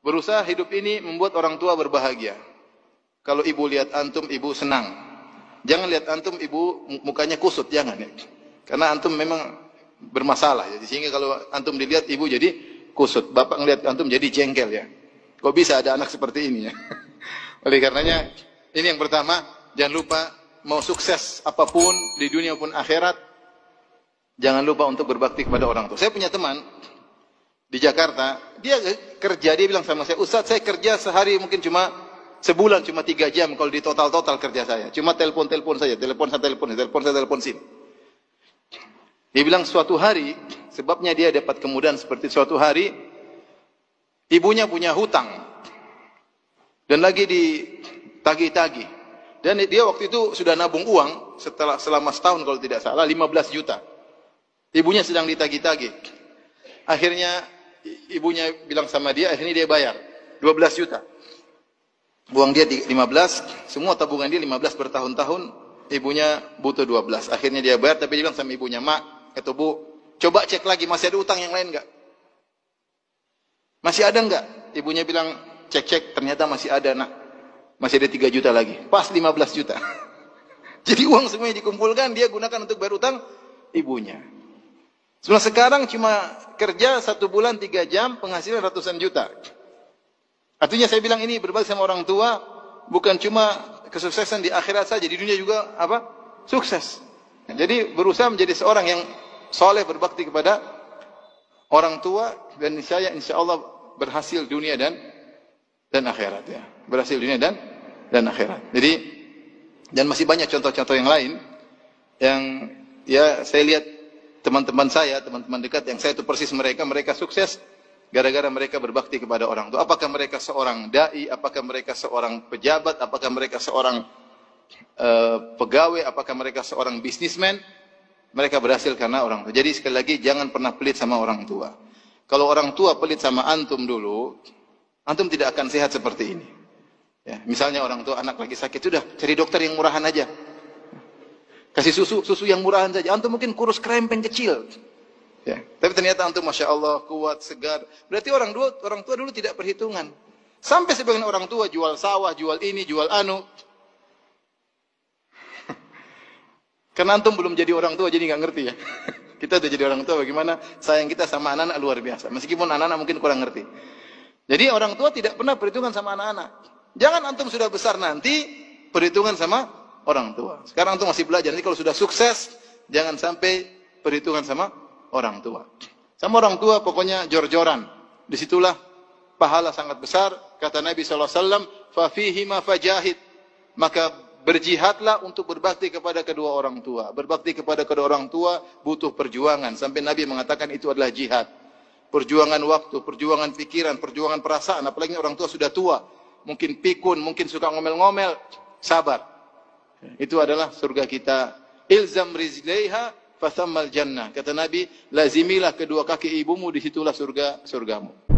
Berusaha hidup ini membuat orang tua berbahagia. Kalau ibu lihat antum, ibu senang. Jangan lihat antum, ibu mukanya kusut, jangan ya. Karena antum memang bermasalah. Jadi sehingga kalau antum dilihat ibu jadi kusut. Bapak ngelihat antum jadi jengkel ya. Kok bisa ada anak seperti ini ya? Oleh karenanya, ini yang pertama, jangan lupa mau sukses apapun di dunia maupun akhirat, jangan lupa untuk berbakti kepada orang tua. Saya punya teman di Jakarta, dia kerja, dia bilang sama saya, Ustaz, saya kerja sehari mungkin cuma sebulan cuma 3 jam kalau di total kerja saya. Cuma telepon saja, telepon sini. Dia bilang suatu hari, sebabnya dia dapat kemudahan seperti suatu hari, ibunya punya hutang dan lagi ditagih-tagih. Dan dia waktu itu sudah nabung uang selama setahun kalau tidak salah 15 juta. Ibunya sedang ditagih-tagih. Akhirnya ibunya bilang sama dia, akhirnya dia bayar 12 juta. Uang dia 15, semua tabungan dia 15 bertahun-tahun, ibunya butuh 12. Akhirnya dia bayar, tapi dia bilang sama ibunya, Mak, atau Bu, coba cek lagi masih ada utang yang lain enggak? Masih ada enggak? Ibunya bilang, cek-cek, ternyata masih ada, Nak. Masih ada 3 juta lagi. Pas 15 juta. Jadi uang semuanya dikumpulkan, dia gunakan untuk bayar utang ibunya. Sebenarnya sekarang cuma kerja 1 bulan 3 jam, penghasilan ratusan juta. Artinya saya bilang ini berbakti sama orang tua, bukan cuma kesuksesan di akhirat saja, di dunia juga apa? Sukses. Jadi berusaha menjadi seorang yang soleh, berbakti kepada orang tua, dan insya Allah berhasil dunia dan akhirat ya. Berhasil dunia dan akhirat. Jadi, dan masih banyak contoh-contoh yang lain yang ya saya lihat teman-teman saya, teman-teman dekat yang saya itu persis mereka sukses gara-gara mereka berbakti kepada orang tua. Apakah mereka seorang dai, apakah mereka seorang pejabat, apakah mereka seorang pegawai, apakah mereka seorang bisnismen, mereka berhasil karena orang tua. Jadi sekali lagi jangan pernah pelit sama orang tua. Kalau orang tua pelit sama antum dulu, antum tidak akan sehat seperti ini. Ya, misalnya orang tua anak lagi sakit, sudah cari dokter yang murahan aja. Kasih susu yang murahan saja. Antum mungkin kurus krempeng kecil. Ya, tapi ternyata antum masya Allah kuat, segar. Berarti orang tua dulu tidak perhitungan. Sampai sebagian orang tua jual sawah, jual ini, jual anu. Karena antum belum jadi orang tua, jadi nggak ngerti ya. Kita udah jadi orang tua, bagaimana sayang kita sama anak-anak luar biasa. Meskipun anak-anak mungkin kurang ngerti. Jadi orang tua tidak pernah perhitungan sama anak-anak. Jangan antum sudah besar nanti perhitungan sama orang tua. Sekarang antum masih belajar. Nanti kalau sudah sukses, jangan sampai perhitungan sama orang tua. Sama orang tua pokoknya jor-joran. Disitulah pahala sangat besar. Kata Nabi SAW, فَفِيهِمَا فَجَاهِدْ. Maka berjihadlah untuk berbakti kepada kedua orang tua. Berbakti kepada kedua orang tua butuh perjuangan. Sampai Nabi mengatakan itu adalah jihad. Perjuangan waktu, perjuangan pikiran, perjuangan perasaan. Apalagi orang tua sudah tua. Mungkin pikun, mungkin suka ngomel-ngomel. Sabar. Itu adalah surga kita. Ilzam rizlaiha fathammal jannah. Kata Nabi, lazimilah kedua kaki ibumu, disitulah surgamu.